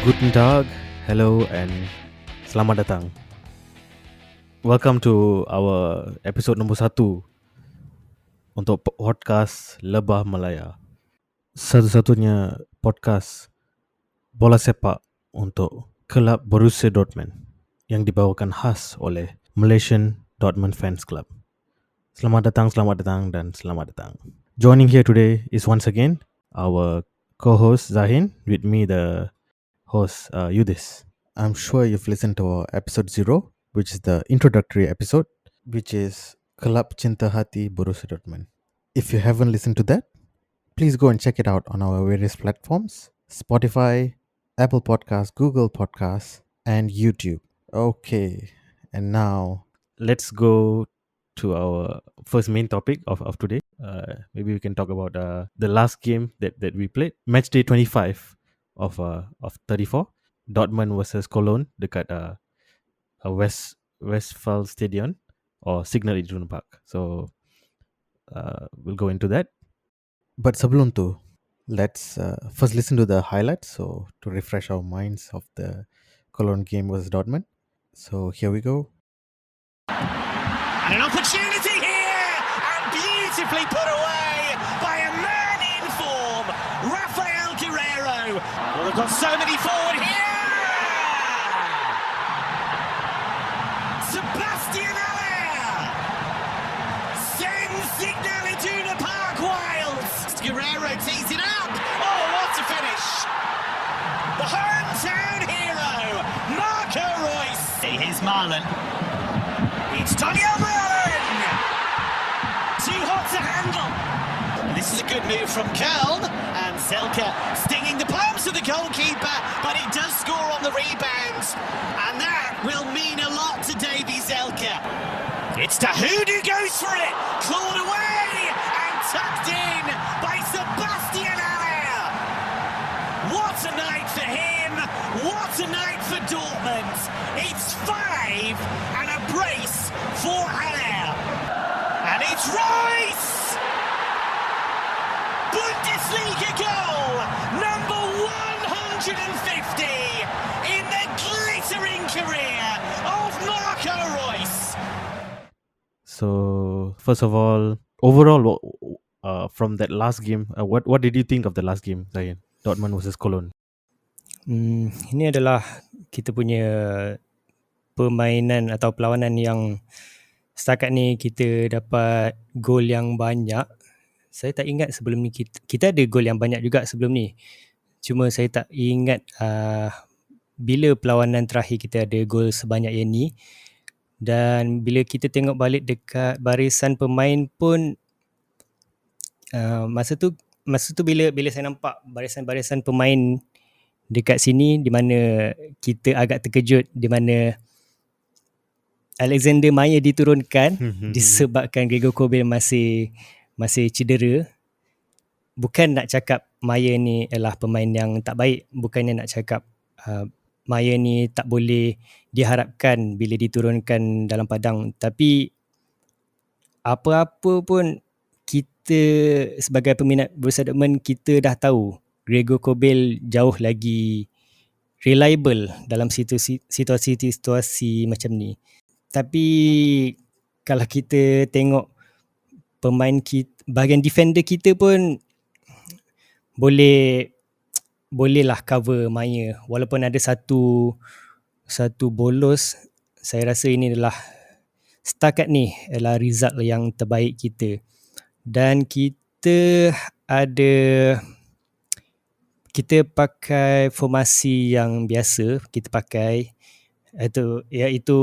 Guten Tag, hello and selamat datang. Welcome to our episode nombor 1 untuk podcast Lebah Melaya. Satu-satunya podcast bola sepak untuk kelab Borussia Dortmund yang dibawakan khas oleh Malaysian Dortmund Fans Club. Selamat datang dan selamat datang. Joining here today is once again our co-host Zahin, with me the host Yudhis. I'm sure you've listened to our episode 0, which is the introductory episode, which is Kelab Cinta Hati Borussia Dortmund. If you haven't listened to that, please go and check it out on our various platforms: Spotify, Apple Podcasts, Google Podcasts, and YouTube. Okay, and now let's go to our first main topic of today. Maybe we can talk about the last game that we played, match day 25 of 34, Dortmund versus Köln dekat Westfall Stadion or Signal Iduna Park. So we'll go into that. But sebelum tu, let's first listen to the highlights, so to refresh our minds of the Cologne game versus Dortmund. So here we go. And an opportunity here, and beautifully put away by a man in form, Rafael Guerreiro. Well, they've got so many forward here. Sebastian Haller sends Signal Iduna Park wild. Guerreiro tees it up. Oh, what a finish! The hometown hero, Marco Reus. Here's Marlon. It's Daniel Marlon. Too hot to handle. This is a good move from Köln, and Selke stinging the palms of the goalkeeper, but he does score on the rebounds, and that will mean a lot to Davy Selke. It's Dahoud who goes for it, clawed away and tucked in by Sebastian Haller. What a night for him, what a night for Dortmund. It's 5 and a brace for Haller. And it's Reus! Bundesliga goal number 150 in the glittering career of Marco Reus. So first of all, overall, from that last game, what did you think of the last game, Zahin? Dortmund versus Cologne. Ini adalah kita punya permainan atau perlawanan yang setakat ni kita dapat gol yang banyak. Saya tak ingat sebelum ni kita ada gol yang banyak juga sebelum ni. Cuma saya tak ingat bila perlawanan terakhir kita ada gol sebanyak yang ni. Dan bila kita tengok balik dekat barisan pemain pun masa tu bila saya nampak barisan pemain dekat sini, di mana kita agak terkejut di mana Alexander Meyer diturunkan disebabkan Gregor Kobel masih cedera. Bukan nak cakap Meyer ni adalah pemain yang tak baik, bukannya nak cakap Meyer ni tak boleh diharapkan bila diturunkan dalam padang, tapi apa-apa pun kita sebagai peminat Borussia Dortmund, kita dah tahu Gregor Kobel jauh lagi reliable dalam situasi macam ni. Tapi kalau kita tengok pemain kita, bahagian defender kita pun bolehlah cover Meyer. Walaupun ada satu bolos, saya rasa ini adalah setakat ni adalah result yang terbaik kita. Dan kita pakai formasi yang biasa kita pakai, iaitu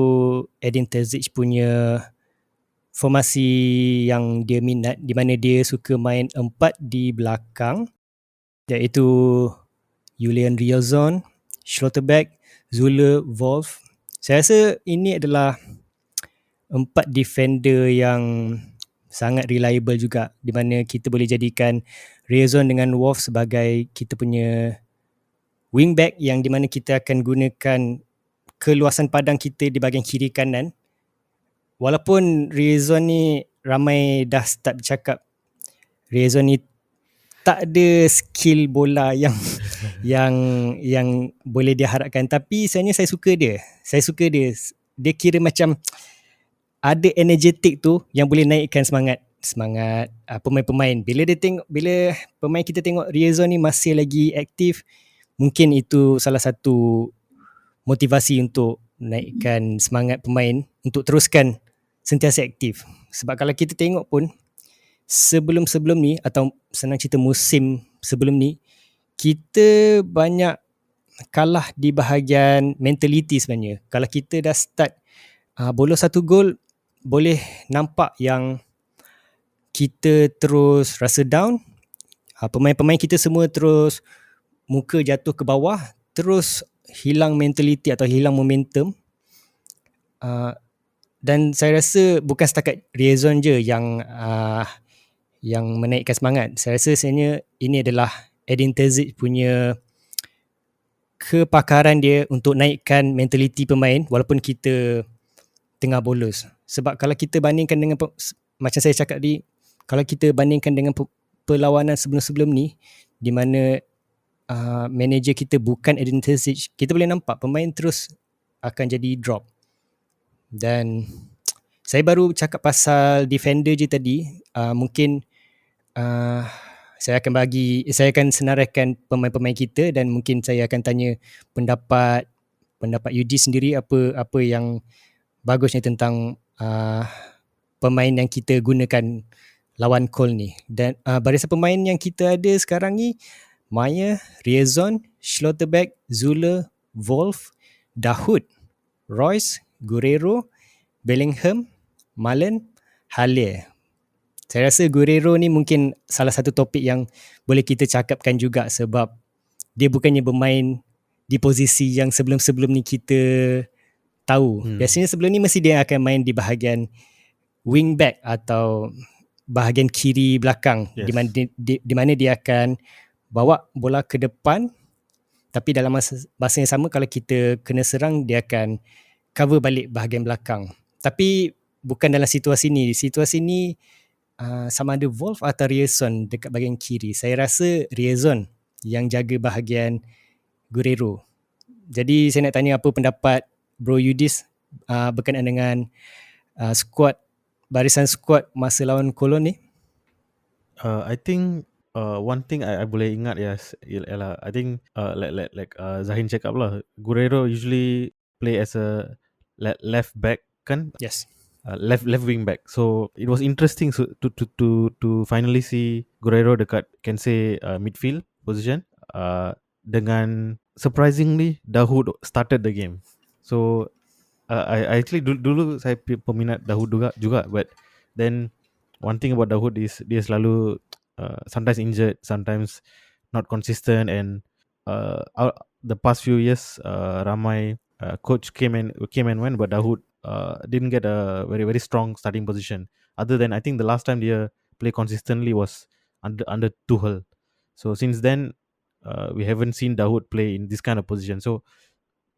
Edin Terzic punya formasi yang dia minat, di mana dia suka main 4 di belakang, iaitu Julian Riazon, Schlotterbeck, Zule, Wolf. Saya rasa ini adalah 4 defender yang sangat reliable juga, di mana kita boleh jadikan Riazon dengan Wolf sebagai kita punya wingback, yang di mana kita akan gunakan keluasan padang kita di bahagian kiri kanan. Walaupun Riazon ni ramai dah start bercakap Riazon ni tak ada skill bola yang yang boleh diharapkan, tapi sebenarnya saya suka dia. Dia kira macam ada energetik tu yang boleh naikkan semangat pemain-pemain. Bila pemain kita tengok Riazon ni masih lagi aktif, mungkin itu salah satu motivasi untuk naikkan semangat pemain untuk teruskan sentiasa aktif. Sebab kalau kita tengok pun sebelum-sebelum ni, atau senang cerita musim sebelum ni, kita banyak kalah di bahagian mentality sebenarnya. Kalau kita dah start bolos satu gol, boleh nampak yang kita terus rasa down. Pemain-pemain kita semua terus muka jatuh ke bawah, terus hilang mentality atau hilang momentum. Dan saya rasa bukan setakat Riazon je yang menaikkan semangat. Saya rasa sebenarnya ini adalah Edin Terzic punya kepakaran dia untuk naikkan mentality pemain walaupun kita tengah bolos. Sebab kalau kita bandingkan dengan, macam saya cakap tadi, kalau kita bandingkan dengan perlawanan sebelum-sebelum ni, di mana manager kita bukan Edin Terzic, kita boleh nampak pemain terus akan jadi drop. Dan saya baru cakap pasal defender je tadi. Mungkin saya akan senaraikan pemain-pemain kita, dan mungkin saya akan tanya pendapat Yudi sendiri, apa yang bagusnya tentang pemain yang kita gunakan lawan Köln ni. Dan barisan pemain yang kita ada sekarang ni, Maya, Riazon, Schlotterbeck, Zule, Wolf, Dahoud, Royce, Guerrero, Bellingham, Malen, Haller. Saya rasa Guerrero ni mungkin salah satu topik yang boleh kita cakapkan juga, sebab dia bukannya bermain di posisi yang sebelum-sebelum ni kita tahu. Biasanya sebelum ni mesti dia akan main di bahagian wing back atau bahagian kiri belakang, Yes. di mana dia akan bawa bola ke depan, tapi dalam masa yang sama kalau kita kena serang, dia akan cover balik bahagian belakang. Tapi bukan dalam situasi ni. Situasi ni sama ada Wolf atau Riazon dekat bahagian kiri. Saya rasa Riazon yang jaga bahagian Guerrero. Jadi saya nak tanya apa pendapat Bro Yudis berkenaan dengan barisan skuad masa lawan Köln ni. I think one thing I boleh ingat ialah I think like Zahin cakap lah, Guerrero usually play as a left back kan. Yes. Left wing back. So it was interesting to finally see Guerrero dekat can say midfield position. Dengan surprisingly Dahoud started the game. So I actually dulu saya peminat Dahoud juga, but then one thing about Dahoud is dia selalu sometimes injured, sometimes not consistent, and the past few years ramai coach came and went, but Dahoud didn't get a very very strong starting position. Other than I think the last time dia play consistently was under Tuchel. So since then we haven't seen Dahoud play in this kind of position. So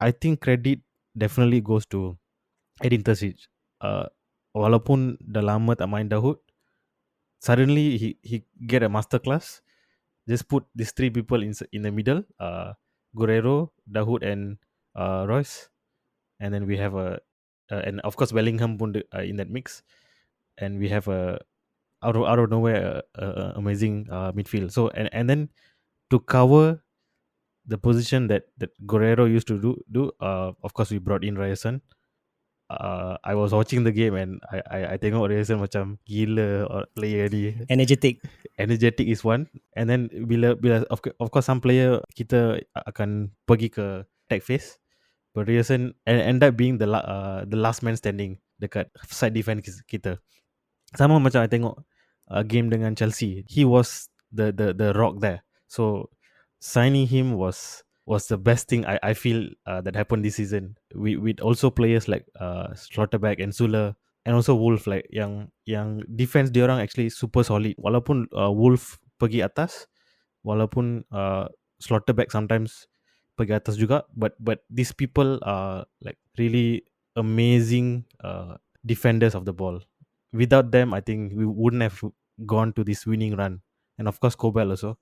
I think credit definitely goes to Edin Terzic. Walaupun dah lama tak main Dahoud, suddenly he get a masterclass. Just put these three people in the middle, Guerrero, Dahoud, and Royce, and then we have and of course Bellingham pun in that mix, and we have out of nowhere amazing midfield. So and then to cover the position that Guerrero used to do, of course we brought in Ryerson. I was watching the game and I tengok Ryerson macam gila player ni. Energetic is one, and then bila of course some player kita akan pergi ke attack phase, but Ryerson end up being the last man standing dekat side defense kita. Sama macam I tengok game dengan Chelsea, he was the rock there. So signing him was the best thing I feel that happened this season. With also players like Schlotterbeck and Zule, and also Wolf, like yang defense diorang actually super solid. Walaupun Wolf pergi atas, walaupun Schlotterbeck sometimes pergi atas juga, but these people are like really amazing defenders of the ball. Without them, I think we wouldn't have gone to this winning run. And of course Kobel also.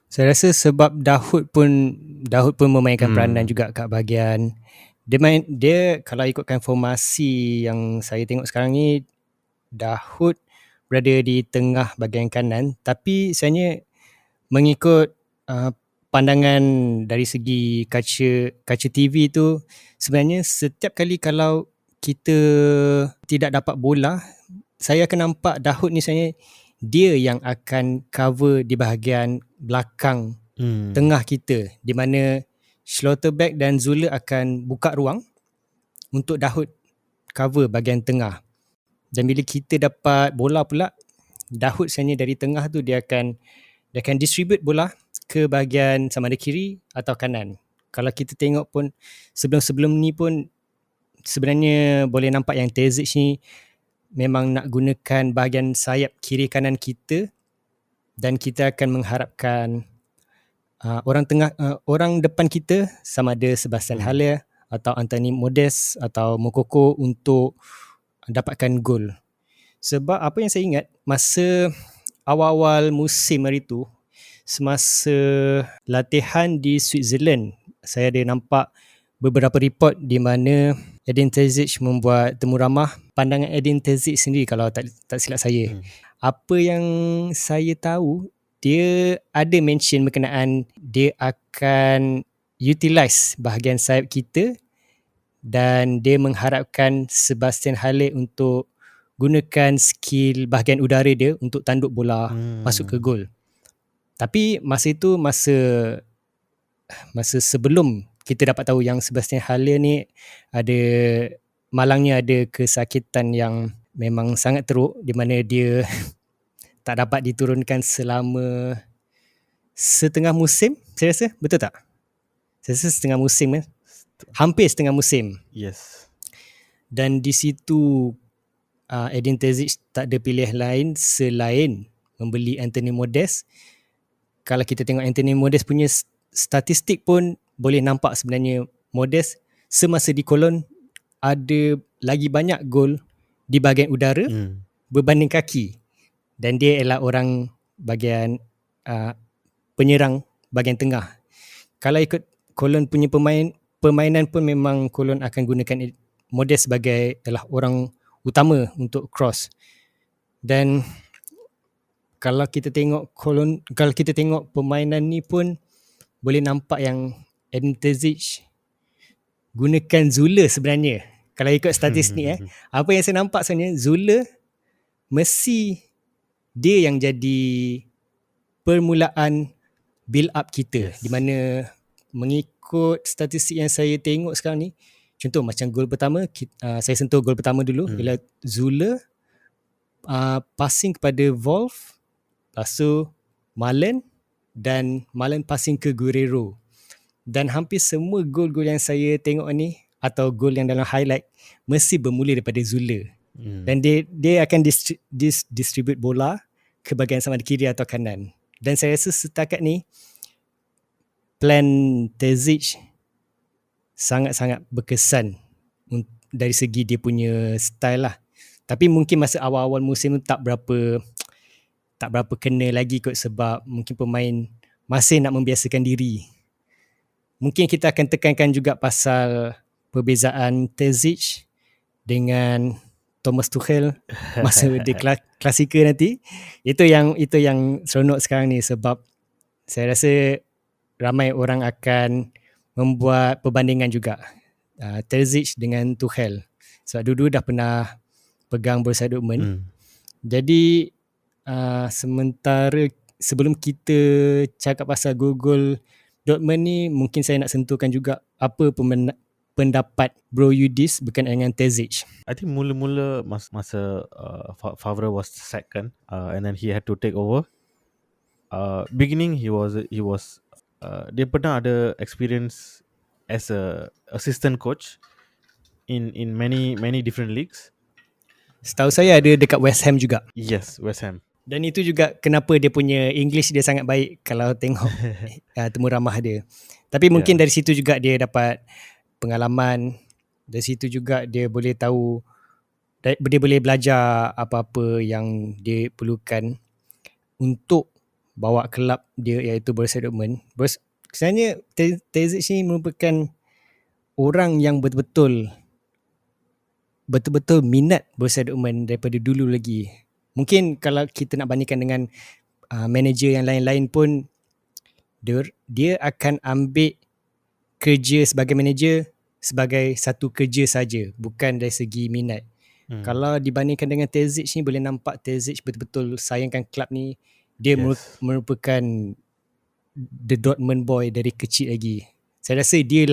Saya rasa sebab Dahoud pun memainkan peranan juga kat bahagian dia kalau ikutkan formasi yang saya tengok sekarang ni, Dahoud berada di tengah bahagian kanan, tapi sebenarnya mengikut pandangan dari segi kaca TV tu, sebenarnya setiap kali kalau kita tidak dapat bola, saya akan nampak Dahoud ni sebenarnya dia yang akan cover di bahagian belakang tengah kita, di mana Schlotterbeck dan Zule akan buka ruang untuk Dahoud cover bahagian tengah. Dan bila kita dapat bola pula, Dahoud sebenarnya dari tengah tu dia akan distribute bola ke bahagian sama ada kiri atau kanan. Kalau kita tengok pun sebelum ni pun sebenarnya boleh nampak yang Terzic ni memang nak gunakan bahagian sayap kiri kanan kita, dan kita akan mengharapkan orang depan kita sama ada Sebastian Haller atau Anthony Modest atau Moukoko untuk dapatkan gol. Sebab apa yang saya ingat masa awal-awal musim hari tu, semasa latihan di Switzerland, saya ada nampak beberapa report di mana Edin Terzic membuat temu ramah. Pandangan Edin Terzic sendiri kalau tak silap saya, apa yang saya tahu, dia ada mention berkenaan dia akan utilize bahagian sayap kita, dan dia mengharapkan Sebastian Haller untuk gunakan skill bahagian udara dia untuk tanduk bola masuk ke gol. Tapi masa itu masa sebelum kita dapat tahu yang Sebastian Haller ni malangnya ada kesakitan yang memang sangat teruk, di mana dia tak dapat diturunkan selama setengah musim, saya rasa. Betul tak? Saya rasa setengah musim kan? Hampir setengah musim. Yes. Dan di situ Edin Terzic tak ada pilihan lain selain membeli Anthony Modest. Kalau kita tengok Anthony Modest punya statistik pun boleh nampak sebenarnya Modest semasa di Köln ada lagi banyak gol di bahagian udara berbanding kaki. Dan dia ialah orang bahagian penyerang bahagian tengah. Kalau ikut Köln punya permainan pun memang Köln akan gunakan Modest sebagai adalah orang utama untuk cross. Dan kalau kita tengok permainan ni pun boleh nampak yang Edin Terzic gunakan Zule sebenarnya. Kalau ikut statistik apa yang saya nampak sebenarnya, Zule mesti dia yang jadi permulaan build up kita. Di mana mengikut statistik yang saya tengok sekarang ni, contoh macam gol pertama, saya sentuh gol pertama dulu, ialah Zule passing kepada Wolf, lepas tu Malen, dan Malen passing ke Guerrero. Dan hampir semua gol-gol yang saya tengok ni atau gol yang dalam highlight mesti bermula daripada Zule. Dan dia akan distribute bola ke bahagian sama ada kiri atau kanan. Dan saya rasa setakat ni plan Terzic sangat-sangat berkesan dari segi dia punya style lah. Tapi mungkin masa awal-awal musim tu tak berapa kena lagi kot, sebab mungkin pemain masih nak membiasakan diri. Mungkin kita akan tekankan juga pasal perbezaan Terzic dengan Thomas Tuchel masa di Klassiker nanti. Itu yang seronok sekarang ni, sebab saya rasa ramai orang akan membuat perbandingan juga Terzic dengan Tuchel, sebab dua-dua dah pernah pegang Borussia Dortmund. Jadi sementara sebelum kita cakap pasal gol-gol Dortmund ni, mungkin saya nak sentuhkan juga apa pendapat Bro Yudhis berkenaan dengan Terzic. I think mula-mula masa Favre was sacked kan, and then he had to take over. Beginning he was dia pernah ada experience as a assistant coach in many different leagues. Setahu saya ada dekat West Ham juga. Yes, West Ham. Dan itu juga kenapa dia punya English dia sangat baik kalau tengok temu ramah dia. Tapi mungkin dari situ juga dia dapat pengalaman. Dari situ juga dia boleh tahu, dia boleh belajar apa-apa yang dia perlukan untuk bawa kelab dia iaitu Borussia Dortmund. Sebenarnya Terzic ni merupakan orang yang betul-betul minat Borussia Dortmund daripada dulu lagi. Mungkin kalau kita nak bandingkan dengan manager yang lain-lain pun, dia akan ambil kerja sebagai manager sebagai satu kerja saja, bukan dari segi minat. Kalau dibandingkan dengan Terzic ni, boleh nampak Terzic betul-betul sayangkan klub ni. Dia merupakan the Dortmund boy dari kecil lagi. Saya rasa dia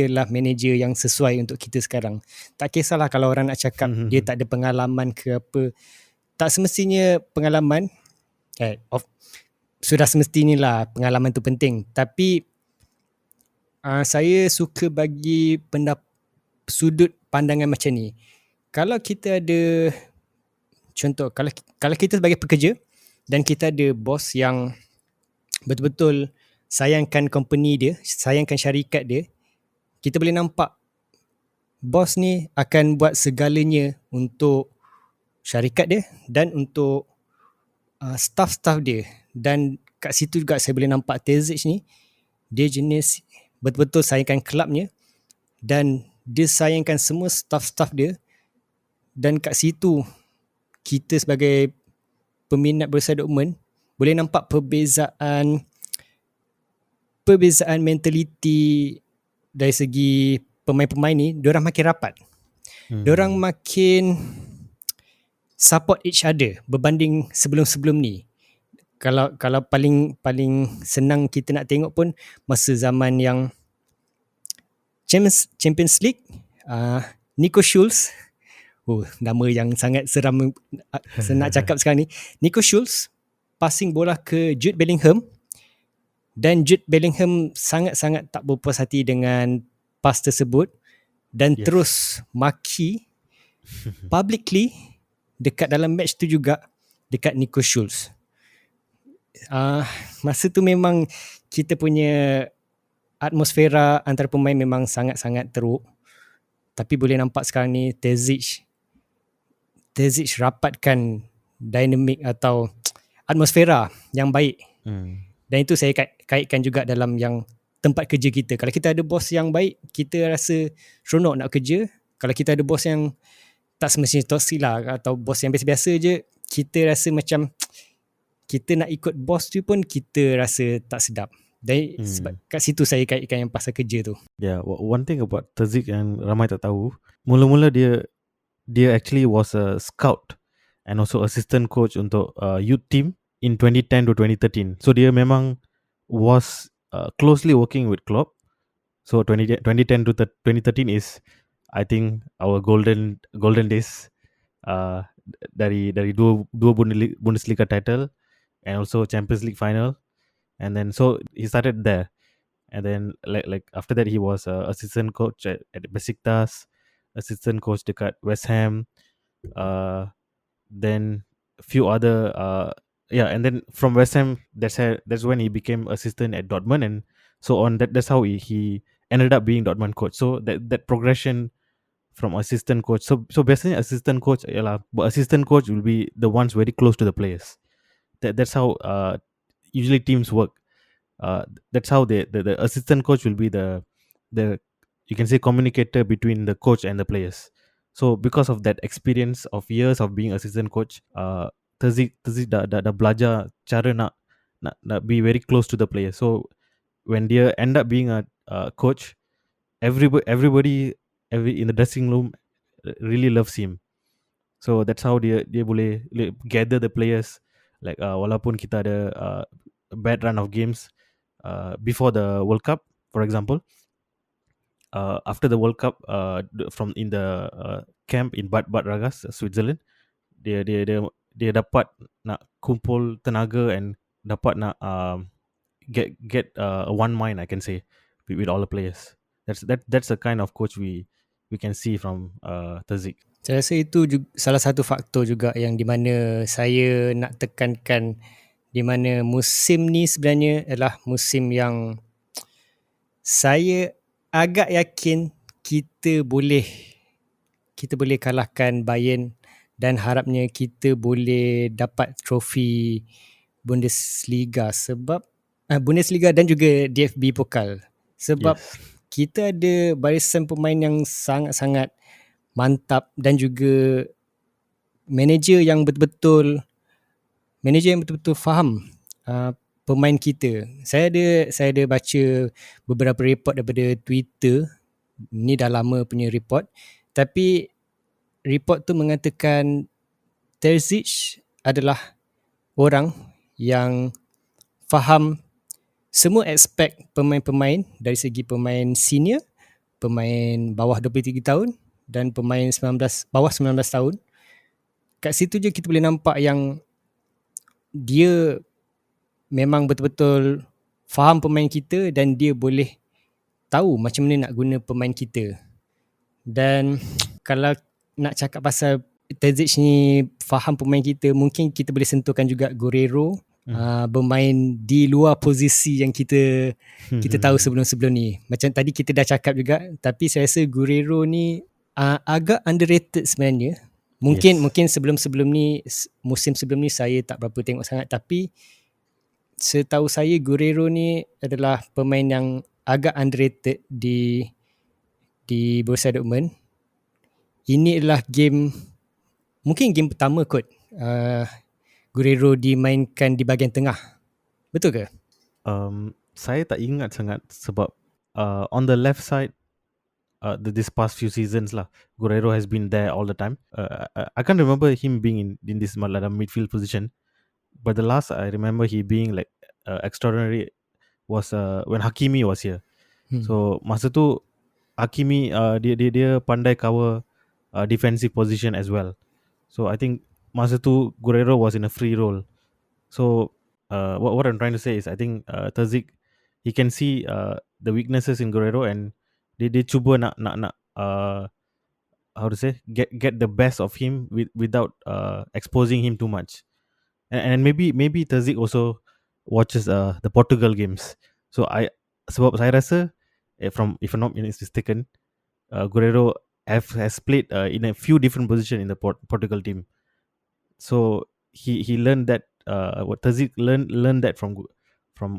lah manager yang sesuai untuk kita sekarang. Tak kisahlah kalau orang nak cakap dia tak ada pengalaman ke apa. Tak semestinya pengalaman. Sudah semestinya lah pengalaman tu penting. Tapi saya suka bagi sudut pandangan macam ni. Kalau kita ada, contoh, kalau kita sebagai pekerja dan kita ada bos yang betul-betul sayangkan company dia, sayangkan syarikat dia, kita boleh nampak bos ni akan buat segalanya untuk syarikat dia dan untuk staff-staff dia. Dan kat situ juga saya boleh nampak Terzic ni, dia jenis betul-betul sayangkan kelabnya dan dia sayangkan semua staff-staff dia. Dan kat situ kita sebagai peminat Borussia Dortmund boleh nampak perbezaan mentaliti dari segi pemain-pemain ni. Diorang makin rapat, diorang makin support each other berbanding sebelum-sebelum ni. Kalau paling senang kita nak tengok pun masa zaman yang Champions League, Nico Schulz, nama yang sangat seram nak cakap sekarang ni. Nico Schulz passing bola ke Jude Bellingham dan Jude Bellingham sangat-sangat tak berpuas hati dengan pass tersebut dan terus maki publicly dekat dalam match tu juga dekat Nico Schulz. Masa tu memang kita punya atmosfera antara pemain memang sangat-sangat teruk. Tapi boleh nampak sekarang ni Terzic rapatkan dinamik atau atmosfera yang baik. Dan itu saya kaitkan juga dalam yang tempat kerja kita. Kalau kita ada bos yang baik, kita rasa seronok nak kerja. Kalau kita ada bos yang tak semestinya toksik lah, atau bos yang biasa-biasa je, kita rasa macam kita nak ikut bos tu pun kita rasa tak sedap. Dan sebab kat situ saya kaitkan yang pasal kerja tu. One thing about Terzic yang ramai tak tahu, mula-mula dia actually was a scout and also assistant coach untuk youth team in 2010 to 2013. So dia memang was closely working with Klopp. So 2010 to 2013 is, I think, our golden days. Dari dua Bundesliga title and also Champions League final. And then so he started there, and then like after that he was assistant coach at Besiktas, assistant coach dekat West Ham, then a few other and then from West Ham that's when he became assistant at Dortmund, and so on. That's how he ended up being Dortmund coach. So that progression from assistant coach, so biasanya assistant coach but assistant coach will be the ones very close to the players. That's how usually teams work. That's how the assistant coach will be the you can say communicator between the coach and the players. So because of that experience of years of being assistant coach, Terzic dah belajar cara nak be very close to the players. So when dia end up being a coach, everybody in the dressing room really loves him. So that's how dia boleh gather the players. Like walaupun kita ada bad run of games before the World Cup, for example, after the World Cup, from in the camp in Bad Ragaz, Switzerland, dia dapat nak kumpul tenaga and dapat nak get one mind, I can say, with all the players. That's the kind of coach we can see from Terzic. Saya rasa itu juga salah satu faktor juga yang di mana saya nak tekankan, di mana musim ni sebenarnya adalah musim yang saya agak yakin kita boleh kalahkan Bayern dan harapnya kita boleh dapat trofi Bundesliga sebab Bundesliga dan juga DFB Pokal. Sebab Yes. kita ada barisan pemain yang sangat-sangat mantap dan juga manager yang betul-betul faham pemain kita. Saya ada baca beberapa report daripada Twitter. Ni dah lama punya report. Tapi report tu mengatakan Terzic adalah orang yang faham semua aspek pemain-pemain dari segi pemain senior, pemain bawah 23 tahun dan pemain bawah 19 tahun. Kat situ je kita boleh nampak yang dia memang betul-betul faham pemain kita dan dia boleh tahu macam mana nak guna pemain kita. Dan kalau nak cakap pasal Terzic ni faham pemain kita, mungkin kita boleh sentuhkan juga Guerrero bermain di luar posisi yang kita tahu sebelum-sebelum ni. Macam tadi kita dah cakap juga, tapi saya rasa Guerrero ni agak underrated sebenarnya. Mungkin sebelum-sebelum ni, musim sebelum ni saya tak berapa tengok sangat, tapi setahu saya Guerrero ni adalah pemain yang agak underrated di Borussia Dortmund. Ini adalah mungkin game pertama kot Guerrero dimainkan di bahagian tengah. Betul ke? Saya tak ingat sangat sebab on the left side this past few seasons lah, Guerrero has been there all the time. I can't remember him being in this midfield position, but the last I remember he being like extraordinary was when Hakimi was here. So masa tu Hakimi dia pandai cover defensive position as well. So I think masa tu Guerrero was in a free role. So what I'm trying to say is I think Terzic, he can see the weaknesses in Guerrero and dia cuba nak how to say get the best of him without exposing him too much. And maybe Terzic also watches the Portugal games. So sebab saya rasa if I'm not mistaken, Guerrero has played in a few different positions in the Portugal team. So he learned that what Terzic learned that from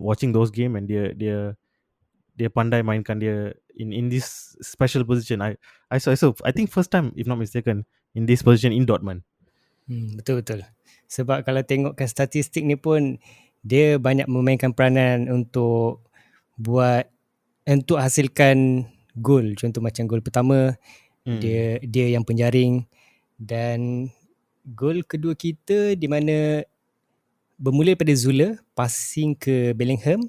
watching those games, and dia pandai mainkan dia in this special position. I think first time, if not mistaken, in this position in Dortmund. Betul-betul. Sebab kalau tengokkan statistik ni pun, dia banyak memainkan peranan untuk hasilkan gol. Contoh macam gol pertama, dia yang penjaring, dan gol kedua kita di mana bermula daripada Zula, passing ke Bellingham,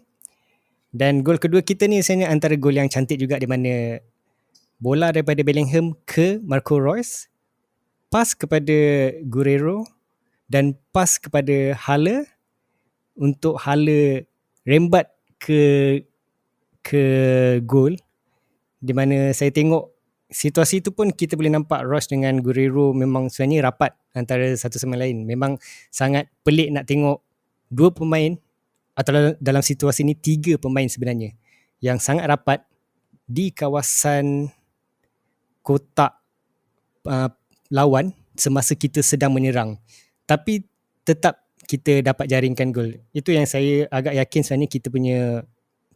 dan gol kedua kita ni sebenarnya antara gol yang cantik juga, di mana bola daripada Bellingham ke Marco Reus, pas kepada Guerrero dan pas kepada Hala untuk Hala rembat ke gol, di mana saya tengok situasi tu pun kita boleh nampak Reus dengan Guerrero memang sebenarnya rapat antara satu sama lain. Memang sangat pelik nak tengok dua pemain, atau dalam situasi ni 3 pemain sebenarnya, yang sangat rapat di kawasan kotak lawan semasa kita sedang menyerang, tapi tetap kita dapat jaringkan gol. Itu yang saya agak yakin sebenarnya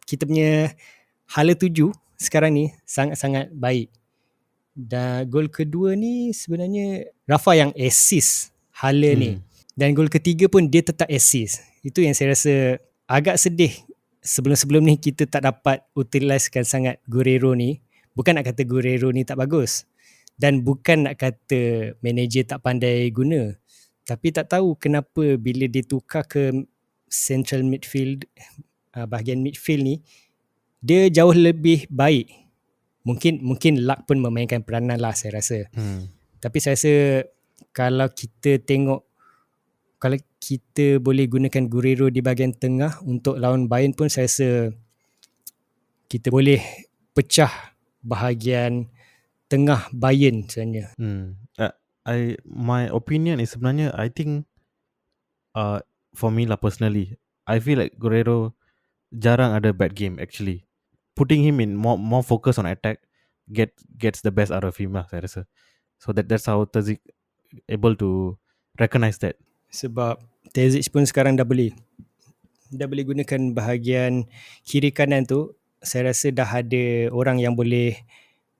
kita punya hala tuju sekarang ni sangat-sangat baik. Dan gol kedua ni sebenarnya Rafa yang assist hala ni, dan gol ketiga pun dia tetap assist. Itu yang saya rasa agak sedih. Sebelum-sebelum ni kita tak dapat utilisekan sangat Guerrero ni. Bukan nak kata Guerrero ni tak bagus, dan bukan nak kata manager tak pandai guna, tapi tak tahu kenapa bila dia tukar ke central midfield, bahagian midfield ni, dia jauh lebih baik. Mungkin luck pun memainkan peranan lah, saya rasa. Tapi saya rasa kalau kita boleh gunakan Guerrero di bahagian tengah untuk lawan Bayern pun, saya rasa kita boleh pecah bahagian tengah Bayern sebenarnya. My opinion is sebenarnya, I think for me lah personally, I feel like Guerrero jarang ada bad game actually. Putting him in more focus on attack gets the best out of him lah, saya rasa. So that's how Terzic able to recognize that. Sebab Terzic pun sekarang dah boleh gunakan bahagian kiri kanan tu. Saya rasa dah ada orang yang boleh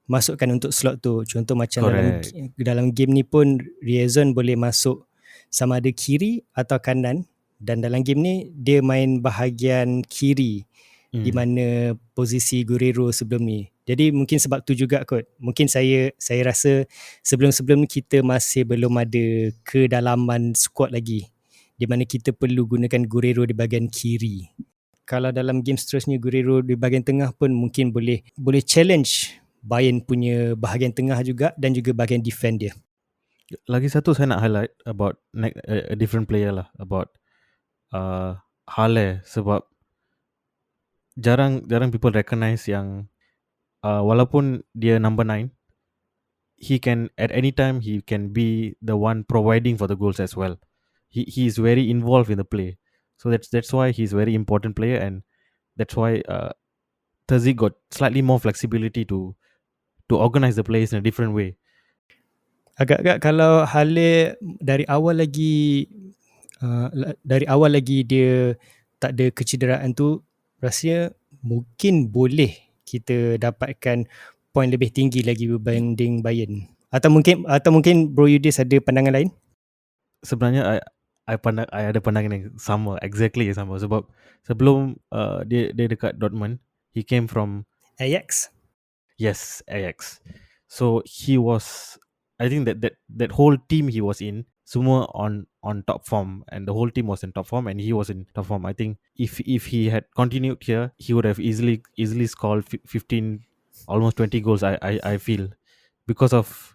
masukkan untuk slot tu. Contoh macam Correct. dalam game ni pun Riazon boleh masuk sama ada kiri atau kanan, dan dalam game ni dia main bahagian kiri di mana posisi Guerrero sebelum ni. Jadi mungkin sebab tu juga kot. Mungkin saya rasa sebelum-sebelum ni kita masih belum ada kedalaman skuad lagi, di mana kita perlu gunakan Guerrero di bahagian kiri. Kalau dalam game seterusnya Guerrero di bahagian tengah pun mungkin boleh challenge Bayern punya bahagian tengah juga, dan juga bahagian defend dia. Lagi satu saya nak highlight about a different player lah, about Hala, sebab jarang people recognize yang walaupun dia number 9, he can at any time he can be the one providing for the goals as well. He is very involved in the play, so that's why he's very important player, and that's why Terzic got slightly more flexibility to organize the plays in a different way. Agak-agak kalau Hala dari awal lagi dia tak ada kecederaan tu, rasanya mungkin boleh kita dapatkan poin lebih tinggi lagi berbanding Bayern. Atau mungkin Bro Yudis ada pandangan lain? Sebenarnya I ada pandangan yang sama, exactly yang sama, sebab sebelum dia dekat Dortmund, he came from Ajax. Yes, Ajax. So he was, I think that whole team he was in, semua on top form, and the whole team was in top form, and he was in top form. I think if he had continued here, he would have easily scored 15, almost 20 goals. I feel, because of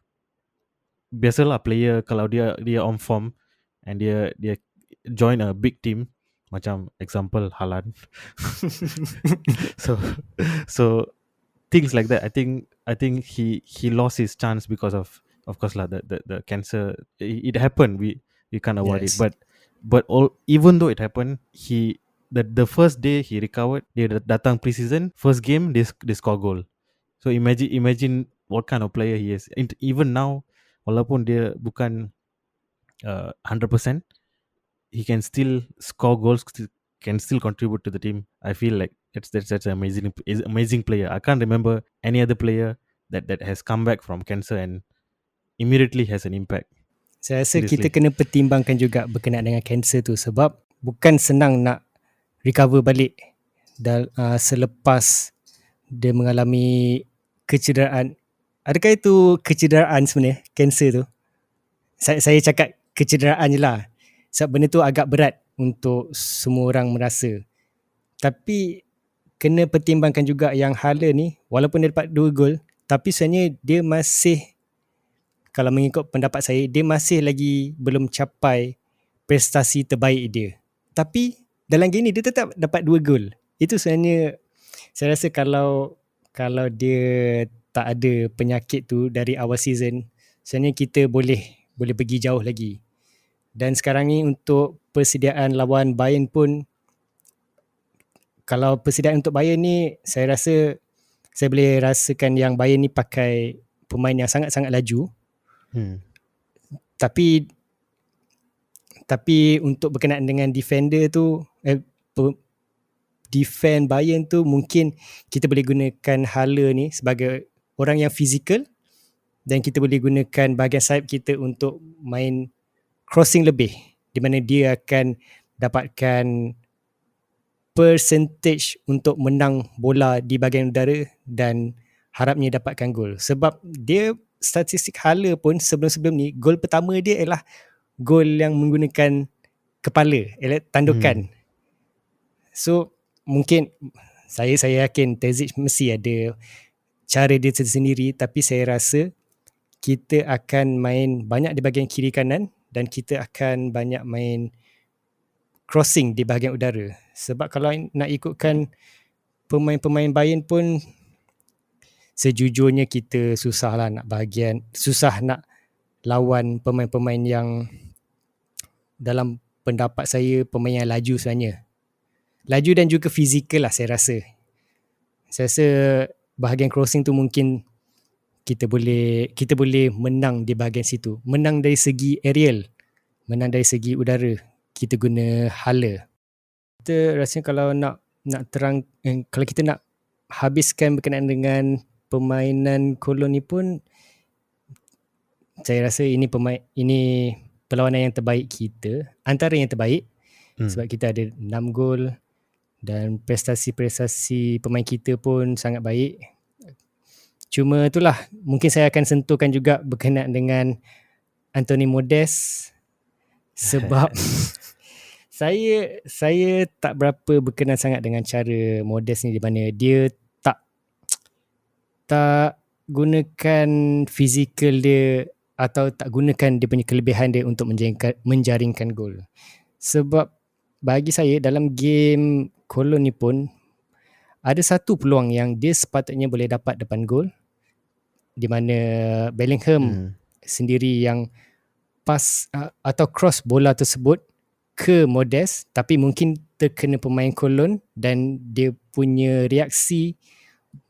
biasalah player kalau dia on form and dia join a big team, macam example Haaland. so things like that. I think he lost his chance because of course lah, the cancer. It happened. We can't avoid it. But even though it happened, the first day he recovered, dia datang preseason, first game they score goal. So imagine what kind of player he is. Even now, walaupun dia bukan 100%, he can still score goals, can still contribute to the team. I feel like that's an amazing player. I can't remember any other player that has come back from cancer and immediately has an impact. Saya rasa Seriously. kita kena pertimbangkan juga berkenaan dengan kanser tu, sebab bukan senang nak recover balik selepas dia mengalami kecederaan. Adakah itu kecederaan sebenarnya, kanser tu? Saya cakap kecederaan je lah, sebab benda tu agak berat untuk semua orang merasa. Tapi kena pertimbangkan juga yang Hala ni, walaupun dia dapat 2 gol, tapi sebenarnya dia masih, kalau mengikut pendapat saya, dia masih lagi belum capai prestasi terbaik dia. Tapi dalam game ni dia tetap dapat 2 gol. Itu sebenarnya saya rasa kalau dia tak ada penyakit tu dari awal season, sebenarnya kita boleh pergi jauh lagi. Dan sekarang ni untuk persediaan lawan Bayern pun, kalau persediaan untuk Bayern ni, saya rasa saya boleh rasakan yang Bayern ni pakai pemain yang sangat-sangat laju. Tapi untuk berkenaan dengan defender tu, defend Bayern tu, mungkin kita boleh gunakan Hala ni sebagai orang yang fizikal, dan kita boleh gunakan bahagian sayap kita untuk main crossing lebih, di mana dia akan dapatkan percentage untuk menang bola di bahagian udara dan harapnya dapatkan gol. Sebab dia, statistik Hala pun sebelum-sebelum ni, gol pertama dia ialah gol yang menggunakan kepala, ialah tandukan. So mungkin saya yakin Terzic mesti ada cara dia sendiri, tapi saya rasa kita akan main banyak di bahagian kiri kanan, dan kita akan banyak main crossing di bahagian udara. Sebab kalau nak ikutkan pemain-pemain Bayern pun, sejujurnya kita susah nak lawan pemain-pemain yang, dalam pendapat saya, pemain yang laju sebenarnya. Laju dan juga fizikal lah saya rasa. Saya rasa bahagian crossing tu mungkin kita boleh menang di bahagian situ. Menang dari segi aerial, menang dari segi udara. kita guna hala. Kita rasanya kalau nak kalau kita nak habiskan berkenaan dengan permainan Köln ni pun, saya rasa ini perlawanan yang terbaik kita, antara yang terbaik, sebab kita ada 6 gol dan prestasi-prestasi pemain kita pun sangat baik. Cuma itulah, mungkin saya akan sentuhkan juga berkenaan dengan Anthony Modest, sebab saya tak berapa berkenan sangat dengan cara Modest ni, di mana dia tak gunakan fizikal dia atau tak gunakan dia punya kelebihan dia untuk menjaringkan gol. Sebab bagi saya dalam game Köln ni pun ada satu peluang yang dia sepatutnya boleh dapat depan gol, di mana Bellingham sendiri yang pas atau cross bola tersebut ke Modest, tapi mungkin terkena pemain Köln dan dia punya reaksi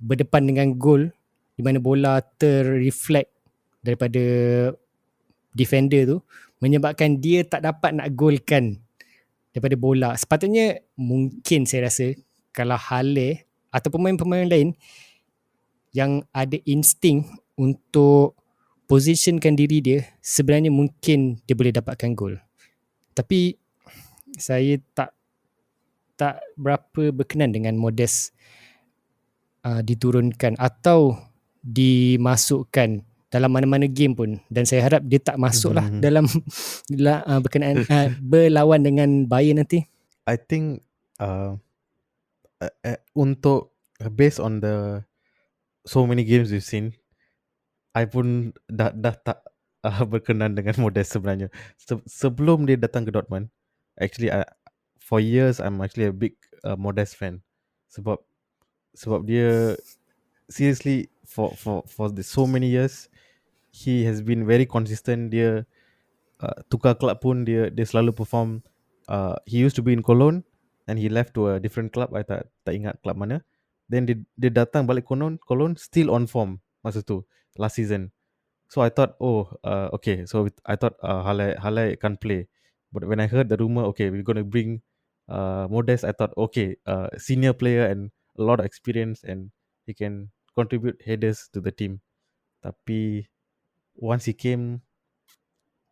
berdepan dengan gol, di mana bola terreflect daripada defender tu, menyebabkan dia tak dapat nak golkan daripada bola. Sepatutnya, mungkin saya rasa kalau Hale atau pemain-pemain lain yang ada insting untuk positionkan diri dia, sebenarnya mungkin dia boleh dapatkan gol. Tapi saya tak berapa berkenan dengan Modest diturunkan atau dimasukkan dalam mana-mana game pun, dan saya harap dia tak masuk lah dalam berkenaan berlawan dengan Bayern nanti. I think untuk based on the so many games we've seen, I pun dah tak berkenan dengan Modest sebenarnya. Sebelum dia datang ke Dortmund, actually for years I'm actually a big Modest fan, sebab dia seriously for so many years he has been very consistent. Dia tukar club pun dia selalu perform. He used to be in Cologne and he left to a different club. I tak ingat club mana. Then dia datang balik Cologne still on form masa tu last season. So I thought okay, so I thought Hala can play. But when I heard the rumor, okay, we're going to bring Modest, I thought okay, senior player and a lot of experience and he can contribute headers to the team. Tapi once he came,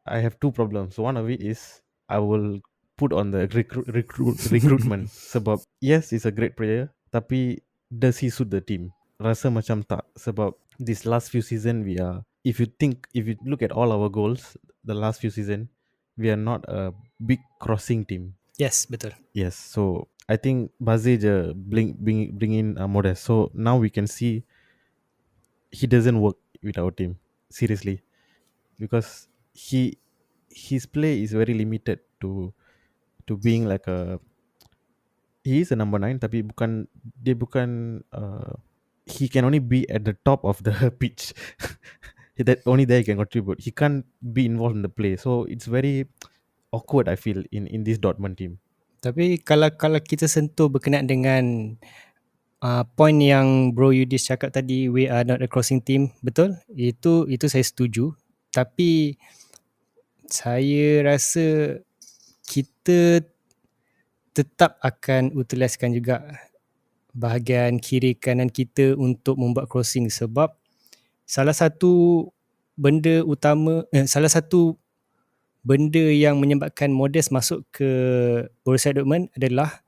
I have two problems. One of it is I will put on the recruitment. Sebab yes, he's a great player, tapi does he suit the team? Rasa macam tak. Sebab this last few season we are, if you look at all our goals, the last few season, we are not a big crossing team. Yes, betul. Yes, so I think Bazir je bring in Modest. So now we can see he doesn't work with our team, seriously, because his play is very limited to being like he is a number 9, tapi dia bukan he can only be at the top of the pitch. That only there he can contribute. He can't be involved in the play, so it's very awkward, I feel, in this Dortmund team. Tapi kalau kita sentuh berkenaan dengan point yang Bro Yudhis cakap tadi, we are not a crossing team, betul, itu saya setuju. Tapi saya rasa kita tetap akan utiliskan juga bahagian kiri kanan kita untuk membuat crossing, sebab salah satu benda yang menyebabkan Modest masuk ke Borussia Dortmund adalah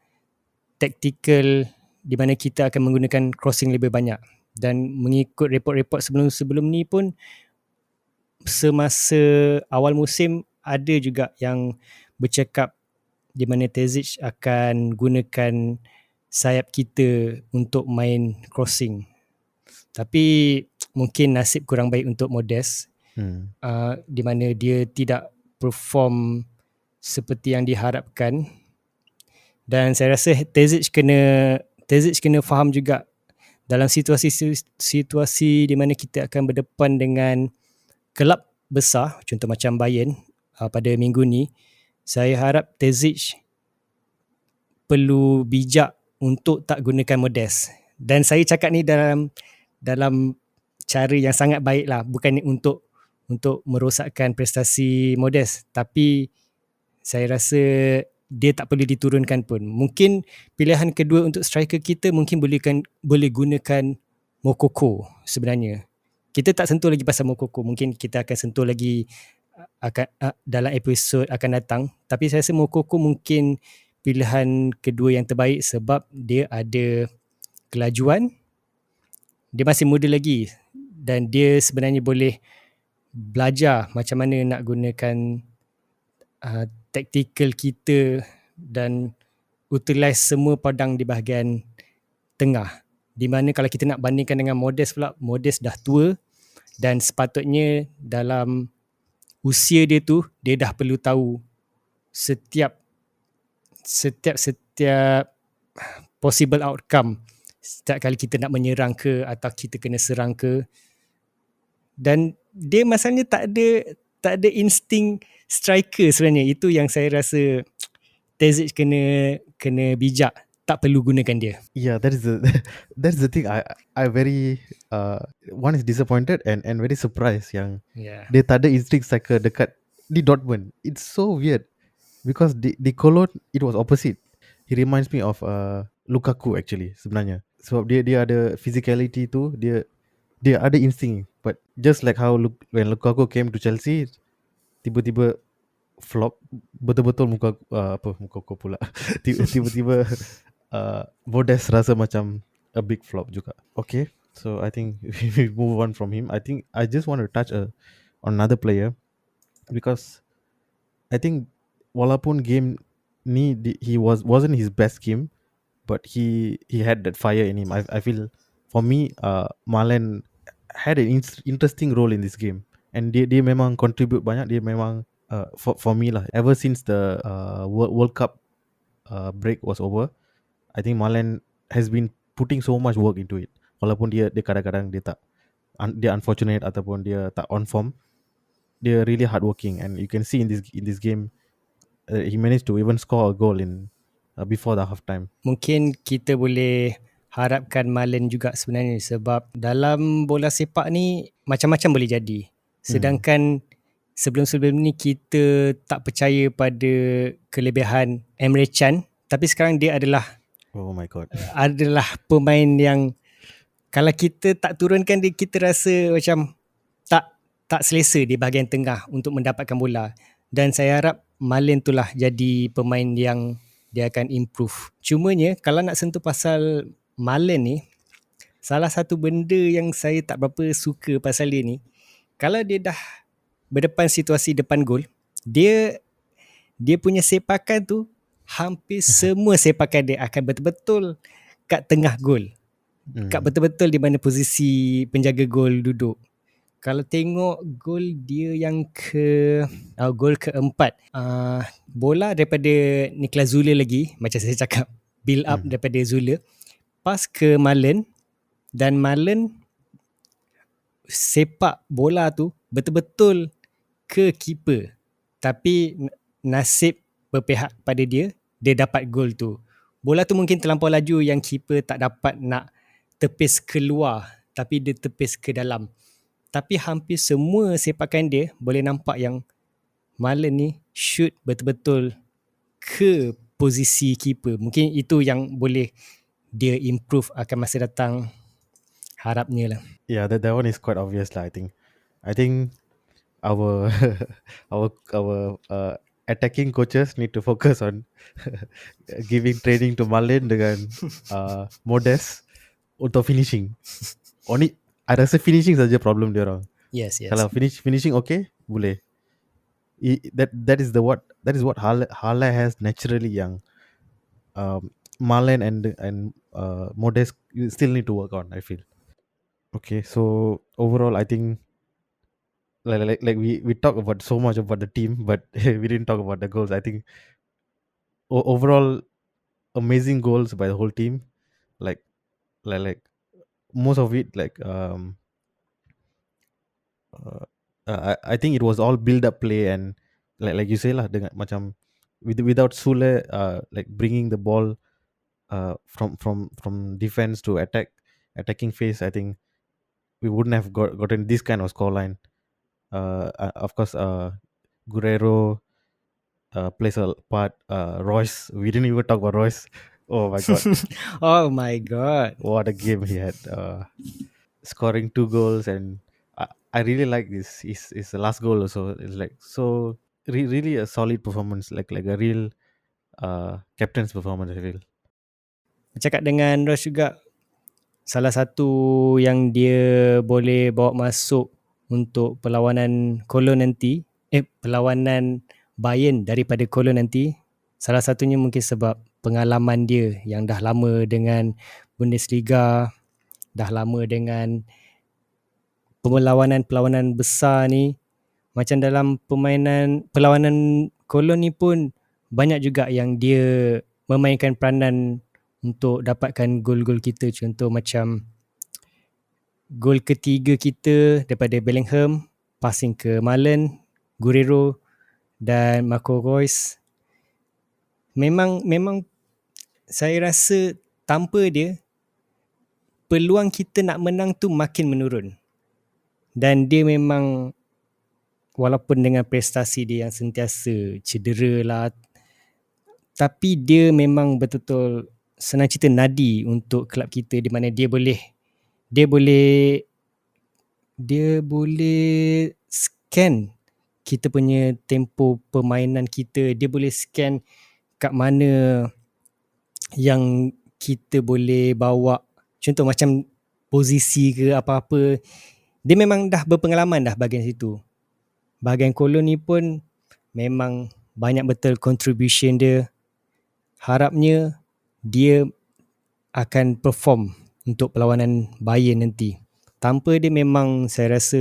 tactical, di mana kita akan menggunakan crossing lebih banyak. Dan mengikut report-report sebelum ni pun, semasa awal musim ada juga yang bercakap di mana Terzic akan gunakan sayap kita untuk main crossing. Tapi mungkin nasib kurang baik untuk Modest, di mana dia tidak perform seperti yang diharapkan. Dan saya rasa Terzic kena faham juga dalam situasi di mana kita akan berdepan dengan kelab besar, contoh macam Bayern pada minggu ni. Saya harap Terzic perlu bijak untuk tak gunakan Modest. Dan saya cakap ni dalam cara yang sangat baik lah, bukan untuk merosakkan prestasi Modest, tapi Saya rasa dia tak perlu diturunkan pun. Mungkin pilihan kedua untuk striker kita mungkin boleh gunakan Mokoko sebenarnya. Kita tak sentuh lagi pasal Mokoko. Mungkin kita akan sentuh lagi dalam episod akan datang. Tapi saya rasa Mokoko mungkin pilihan kedua yang terbaik sebab dia ada kelajuan. Dia masih muda lagi dan dia sebenarnya boleh belajar macam mana nak gunakan taktikal kita dan utilize semua padang di bahagian tengah. Di mana kalau kita nak bandingkan dengan Modest pula, Modest dah tua dan sepatutnya dalam usia dia tu, dia dah perlu tahu setiap possible outcome setiap kali kita nak menyerang ke atau kita kena serang ke. Dan dia masalahnya tak ada insting striker sebenarnya. Itu yang saya rasa Terzic kena bijak, tak perlu gunakan dia. Yeah, that's the thing. I very one is disappointed and very surprised yang dia tak ada instinct striker dekat di Dortmund. It's so weird because di Köln it was opposite. He reminds me of Lukaku actually sebenarnya. Sebab dia ada physicality tu, dia ada instinct. But just like how when Lukaku came to Chelsea, tiba-tiba flop, betul-betul Mukoko pula. Tiba-tiba Modest rasa macam a big flop juga. Okay, so I think we move on from him. I think I just want to touch on another player because I think walaupun game ni he wasn't his best game, but he had that fire in him. I feel for me Malen had an interesting role in this game and dia memang contribute banyak. Dia memang for me lah, ever since the World Cup break was over, I think Malen has been putting so much work into it. Walaupun dia kadang-kadang dia unfortunate ataupun dia tak on form, dia really hardworking and you can see in this game he managed to even score a goal in before the half time. Mungkin kita boleh harapkan Malen juga sebenarnya sebab dalam bola sepak ni macam-macam boleh jadi. Sedangkan sebelum-sebelum ni kita tak percaya pada kelebihan Emre Can, tapi sekarang dia adalah pemain yang kalau kita tak turunkan dia, kita rasa macam tak selesa di bahagian tengah untuk mendapatkan bola. Dan saya harap Malen itulah jadi pemain yang dia akan improve. Cumanya kalau nak sentuh pasal Malen ni, salah satu benda yang saya tak berapa suka pasal dia ni, kalau dia dah berdepan situasi depan gol, dia punya sepakan tu hampir semua sepakan dia akan betul-betul kat tengah gol. Kat betul-betul di mana posisi penjaga gol duduk. Kalau tengok gol dia yang gol keempat, bola daripada Niklas Zule lagi, macam saya cakap, build up daripada Zule, pas ke Malen dan Malen sepak bola tu betul-betul ke keeper. Tapi nasib berpihak pada dia dapat gol tu. Bola tu mungkin terlampau laju yang keeper tak dapat nak tepis keluar, tapi dia tepis ke dalam. Tapi hampir semua sepakan dia boleh nampak yang Malen ni shoot betul-betul ke posisi keeper. Mungkin itu yang boleh dia improve akan masa datang, harapnya lah. Yeah, that one is quite obvious lah. I think our attacking coaches need to focus on giving training to Malen dengan Modest untuk finishing. Only I rasa finishing saja problem dia orang. Yes. Kalau finishing okay, boleh. That is what hala has naturally yang Malen and Modest you still need to work on, I feel. Okay, so overall I think like we talk about so much about the team, but we didn't talk about the goals. I think overall amazing goals by the whole team. Like most of it I think it was all build up play and like you say lah, dengan macam without Sule like bringing the ball from defense to attacking phase, I think we wouldn't have gotten this kind of scoreline. Of course Guerrero plays a part. Royce, we didn't even talk about Royce. Oh my god, Oh my god. what a game he had! Scoring 2 goals, and I really like this. His the last goal also is like so really a solid performance, like a real captain's performance. I feel. Bercakap dengan Ross juga, salah satu yang dia boleh bawa masuk untuk perlawanan Köln nanti, perlawanan Bayern daripada Köln nanti, salah satunya mungkin sebab pengalaman dia yang dah lama dengan Bundesliga, dah lama dengan perlawanan-perlawanan besar ni. Macam dalam perlawanan Köln ni pun banyak juga yang dia memainkan peranan untuk dapatkan gol-gol kita. Contoh macam gol ketiga kita daripada Bellingham, passing ke Malen, Guerrero dan Marco Reus. Memang saya rasa tanpa dia, peluang kita nak menang tu makin menurun. Dan dia memang, walaupun dengan prestasi dia yang sentiasa cedera lah, tapi dia memang betul-betul senang cerita nadi untuk kelab kita, di mana dia boleh scan kita punya tempo permainan kita. Dia boleh scan kat mana yang kita boleh bawa, contoh macam posisi ke apa-apa. Dia memang dah berpengalaman dah bahagian situ. Bahagian Köln ni pun memang banyak betul contribution dia. Harapnya dia akan perform untuk perlawanan Bayern nanti. Tanpa dia memang saya rasa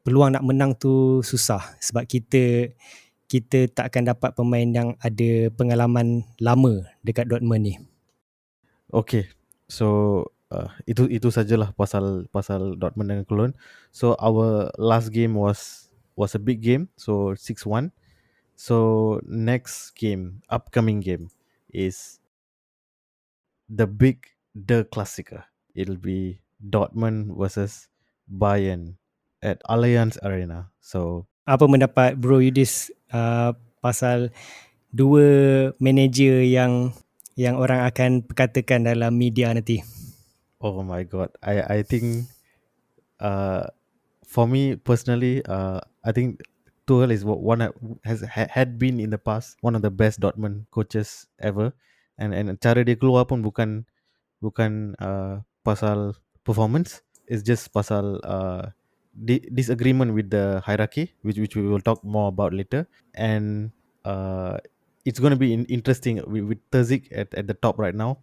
peluang nak menang tu susah, sebab kita tak akan dapat pemain yang ada pengalaman lama dekat Dortmund ni. Okay, so itu sajalah pasal Dortmund dengan Cologne. So our last game was a big game, so 6-1. So next game, upcoming game is the Klassiker. It'll be Dortmund versus Bayern at Allianz Arena. So Apa pendapat Bro Yudhis pasal dua manager yang orang akan perkatakan dalam media nanti? oh my god, I think for me personally, I think Tuchel is had been in the past one of the best Dortmund coaches ever, and cara dia keluar pun bukan pasal performance, it's just pasal disagreement with the hierarchy, which we will talk more about later. And it's going to be interesting with Terzic at the top right now,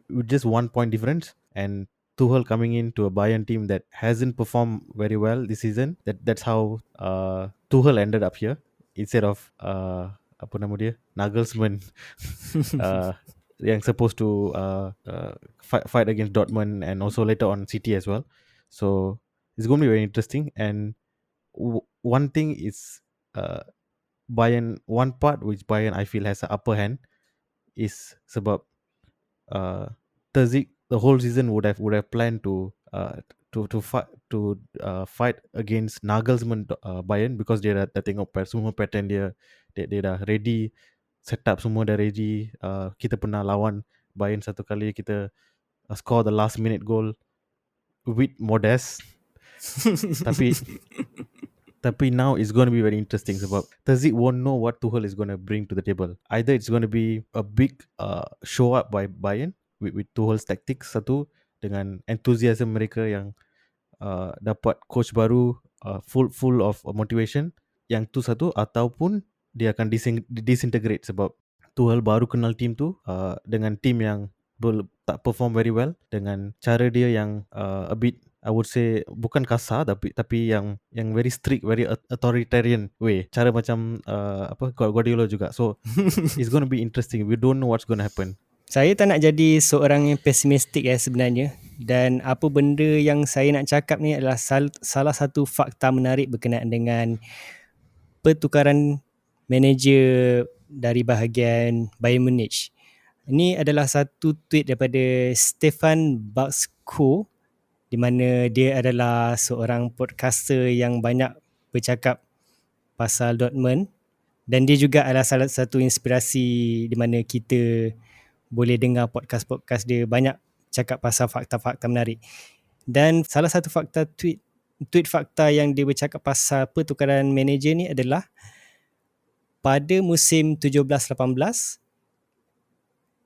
with just 1 point difference, and Tuchel coming into a Bayern team that hasn't performed very well this season. That's how Tuchel ended up here instead of apa nama dia, Nagelsmann, yang supposed to fight against Dortmund and also later on City as well. So it's going to be very interesting. And one thing is Bayern, one part which Bayern I feel has an upper hand is sebab Terzic the whole season would have planned to fight against Nagelsmann Bayern, because dia dah tengok semua pattern dia dah ready, setup semua dah ready. Kita pernah lawan Bayern satu kali, kita score the last minute goal with Modest. tapi now it's going to be very interesting sebab Terzic won't know what Tuchel is going to bring to the table. Either it's going to be a big show up by Bayern with Tuchel's tactics, satu, dengan enthusiasm mereka yang dapat coach baru, full of motivation, yang tu satu, ataupun dia akan disintegrate sebab Tuchel baru kenal team tu, dengan team yang tak perform very well, dengan cara dia yang a bit, I would say, bukan kasar tapi yang very strict, very authoritarian way, cara macam Guardiola juga. So it's going to be interesting. We don't know what's going to happen. Saya tak nak jadi seorang yang pesimistik sebenarnya, dan apa benda yang saya nak cakap ni adalah salah satu fakta menarik berkenaan dengan pertukaran manager dari bahagian Bayern Munich. Ini adalah satu tweet daripada Stefan Baxko, di mana dia adalah seorang podcaster yang banyak bercakap pasal Dortmund, Dan dia juga adalah salah satu inspirasi di mana kita boleh dengar podcast-podcast dia, banyak cakap pasal fakta-fakta menarik. Dan salah satu tweet fakta yang dia bercakap pasal pertukaran manager ni adalah pada musim 17-18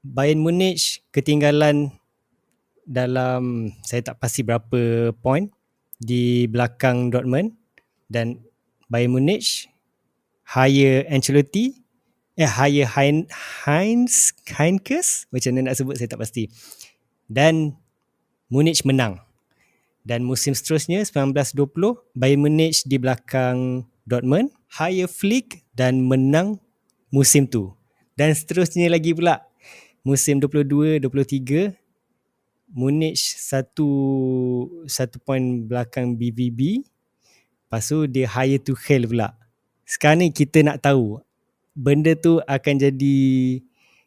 Bayern Munich ketinggalan dalam, saya tak pasti berapa point di belakang Dortmund, dan Bayern Munich hire Ancelotti, hire Heinkes, macam mana nak sebut saya tak pasti, dan Munich menang. Dan musim seterusnya 19-20 Bayern Munich di belakang Dortmund, hire Flick dan menang musim tu. Dan seterusnya lagi pula musim 22-23 Munich satu point belakang BVB. Lepas tu dia hire Tuchel pula. Sekarang ni kita nak tahu benda tu akan jadi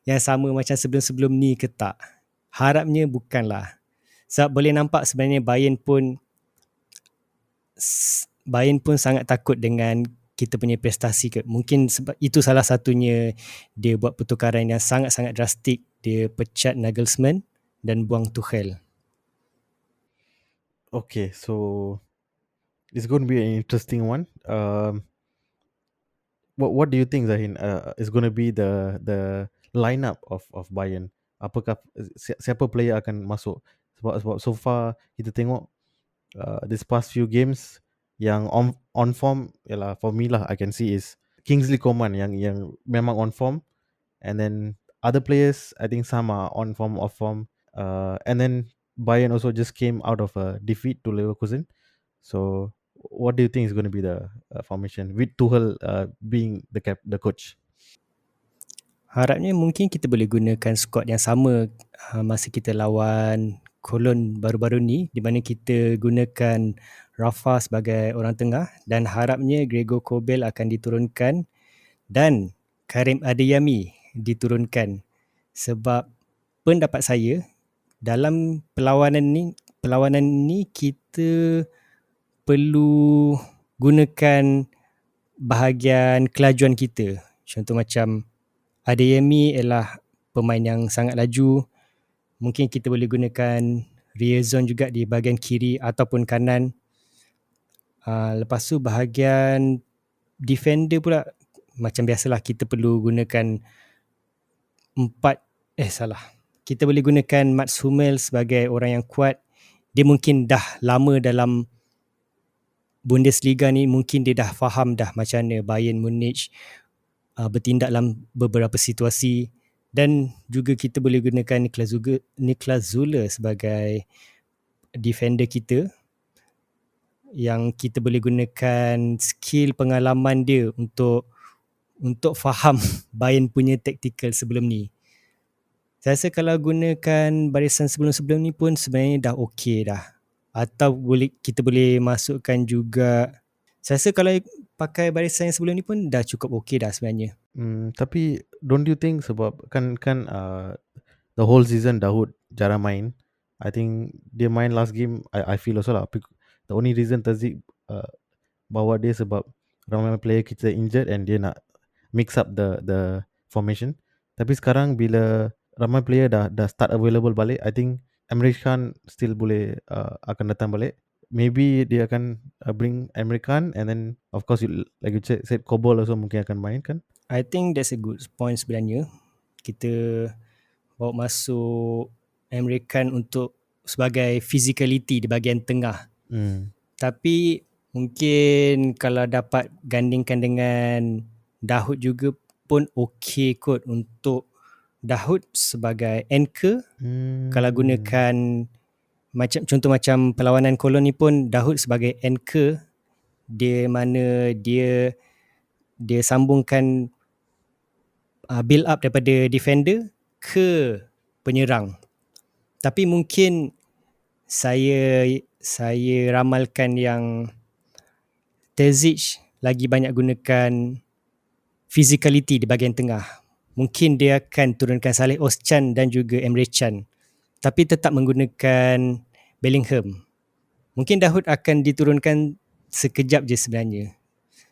yang sama macam sebelum-sebelum ni ke tak. Harapnya bukanlah. Sebab boleh nampak sebenarnya Bayern pun sangat takut dengan kita punya prestasi ke. Mungkin sebab itu salah satunya dia buat pertukaran yang sangat-sangat drastik. Dia pecat Nagelsmann dan buang Tuchel. Okay, so it's going to be an interesting one. What do you think, Zahin, is going to be the lineup of Bayern? Apakah siapa player akan masuk? Sebab so far kita tengok this past few games yang on form, yalah, for me lah, I can see is Kingsley Coman yang memang on form, and then other players I think some are on form, off form, and then Bayern also just came out of a defeat to Leverkusen. So what do you think is going to be the formation with Tuchel being the coach? Harapnya mungkin kita boleh gunakan skuad yang sama masa kita lawan Köln baru-baru ni, di mana kita gunakan Rafa sebagai orang tengah, dan harapnya Gregor Kobel akan diturunkan dan Karim Adeyemi diturunkan. Sebab pendapat saya dalam perlawanan ni kita perlu gunakan bahagian kelajuan kita. Contoh macam Adeyemi ialah pemain yang sangat laju. Mungkin kita boleh gunakan Riazon juga di bahagian kiri ataupun kanan. Lepas tu bahagian defender pula, macam biasalah kita perlu gunakan kita boleh gunakan Mats Hummels sebagai orang yang kuat. Dia mungkin dah lama dalam Bundesliga ni, mungkin dia dah faham dah macam mana Bayern Munich bertindak dalam beberapa situasi. Dan juga kita boleh gunakan Niklas Zule sebagai defender kita, yang kita boleh gunakan skill pengalaman dia untuk faham Bayern punya tactical sebelum ni. Saya rasa kalau gunakan barisan sebelum-sebelum ni pun sebenarnya dah okey dah. Atau kita boleh masukkan juga, saya rasa kalau pakai barisan yang sebelum ni pun dah cukup okey dah sebenarnya. Tapi don't you think sebab kan the whole season Dahoud jarang main. I think dia main last game, I feel also lah. The only reason Tazik bawa dia sebab ramai player kita injured and dia nak mix up the formation. Tapi sekarang bila ramai player dah start available balik, I think Emre Can still boleh akan datang balik. Maybe dia akan bring Emre Can, and then of course like you said Kobol also mungkin akan main kan. I think that's a good point sebenarnya. Kita bawa masuk Emre Can untuk sebagai physicality di bahagian tengah. Tapi mungkin kalau dapat gandingkan dengan Dahoud juga pun okey kot untuk Dahoud sebagai anchor. Kalau gunakan contoh macam perlawanan Köln ni pun Dahoud sebagai anchor, dia mana dia sambungkan build up daripada defender ke penyerang. Tapi mungkin saya ramalkan yang Terzic lagi banyak gunakan physicality di bahagian tengah. Mungkin dia akan turunkan Saleh Özcan dan juga Emre Can, tapi tetap menggunakan Bellingham. Mungkin Dahoud akan diturunkan sekejap je sebenarnya.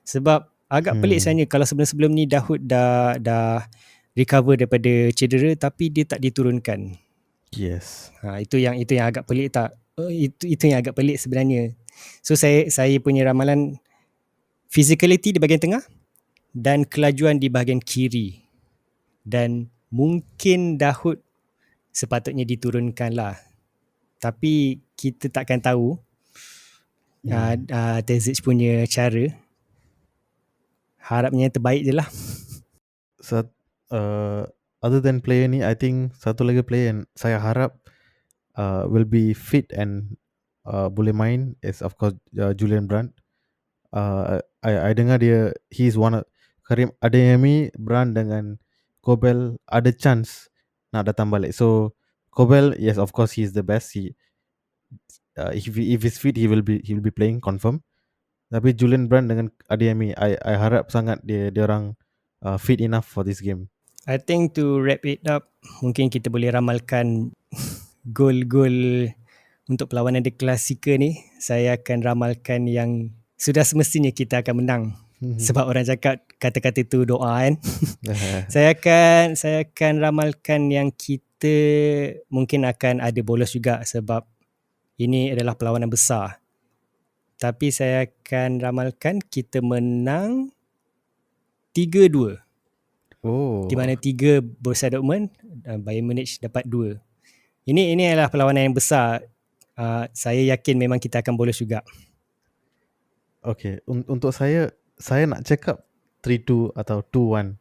Sebab Agak pelik sebenarnya kalau sebelum-sebelum ni Dahoud dah recover daripada cedera tapi dia tak diturunkan. Yes. Itu yang agak pelik tak? Itu yang agak pelik sebenarnya. So saya punya ramalan physicality di bahagian tengah dan kelajuan di bahagian kiri. Dan mungkin Dahoud sepatutnya diturunkan lah. Tapi kita takkan tahu Terzic punya cara. Harapnya yang terbaik je lah. So, other than player ni, I think satu lagi player yang saya harap will be fit and boleh main is of course Julian Brandt. I dengar dia, he's one of Karim Adeyemi, Brandt dengan Kobel ada chance nak datang balik. So Kobel, yes, of course he's the best. If he's fit, he will be playing confirm. Tapi Julian Brandt dengan Adeyemi, I harap sangat dia orang fit enough for this game. I think to wrap it up, mungkin kita boleh ramalkan gol-gol untuk perlawanan di Klassiker ni. Saya akan ramalkan yang sudah semestinya kita akan menang. Sebab orang cakap kata-kata tu doa kan. Saya akan ramalkan yang kita mungkin akan ada bolos juga sebab ini adalah perlawanan besar. Tapi saya akan ramalkan kita menang 3-2. Oh. Di mana 3 Borussia Dortmund, Bayern Munich dapat 2. Ini adalah perlawanan yang besar. Saya yakin memang kita akan bolos juga. Okay, untuk saya nak cakap 3-2 atau 2-1.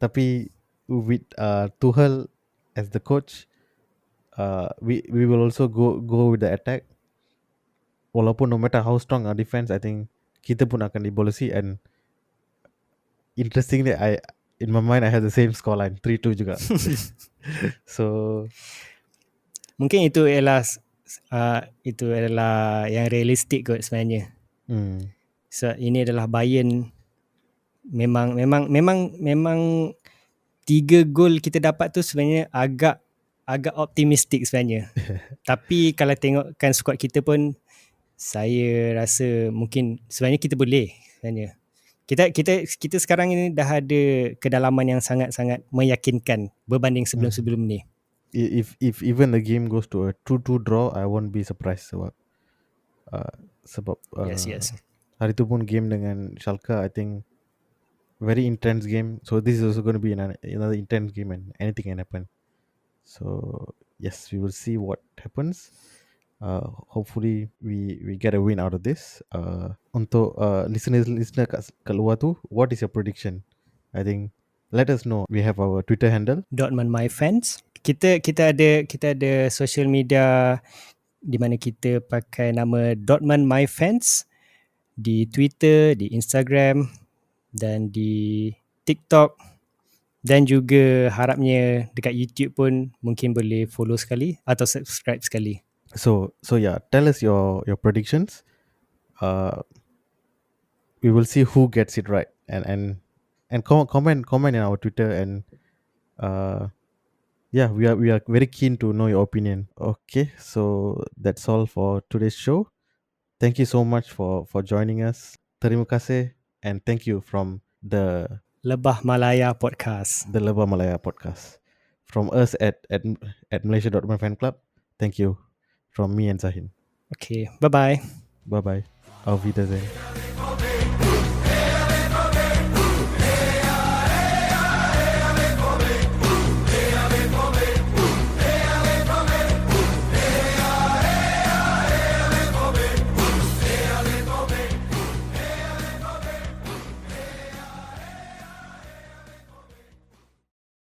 Tapi with Tuchel as the coach, we will also go with the attack. Walaupun no matter how strong our defense, I think kita pun akan dibolosi. And interestingly, in my mind I have the same scoreline, 3-2 juga. So mungkin itu adalah yang realistik kot sebenarnya. So ini adalah Bayern, memang 3 gol kita dapat tu sebenarnya agak optimistik sebenarnya. Tapi kalau tengokkan skuad kita pun, saya rasa mungkin sebenarnya kita boleh sebenarnya. Kita sekarang ini dah ada kedalaman yang sangat-sangat meyakinkan berbanding sebelum-sebelum ni. If even the game goes to a 2-2 draw, I won't be surprised sebab yes. hari tu pun game dengan Schalke, I think very intense game. So this is also going to be another intense game and anything can happen. So yes, we will see what happens. Hopefully we get a win out of this. Untuk listener kat luar tu, what is your prediction? I think let us know. We have our Twitter handle Dortmund My Fans. Kita ada social media di mana kita pakai nama Dortmund My Fans di Twitter, di Instagram dan di TikTok, dan juga harapnya dekat YouTube pun mungkin boleh follow sekali atau subscribe sekali. So yeah, tell us your predictions. We will see who gets it right, and comment in our Twitter, and yeah, we are very keen to know your opinion. Okay, so that's all for today's show. Thank you so much for joining us. Terima kasih, and thank you from the Lebah Malaya Podcast. The Lebah Malaya Podcast. From us at Malaysia Dortmund Fan Club. Thank you. From me and Zahin. Okay, bye-bye. Bye-bye. Auf Wiedersehen.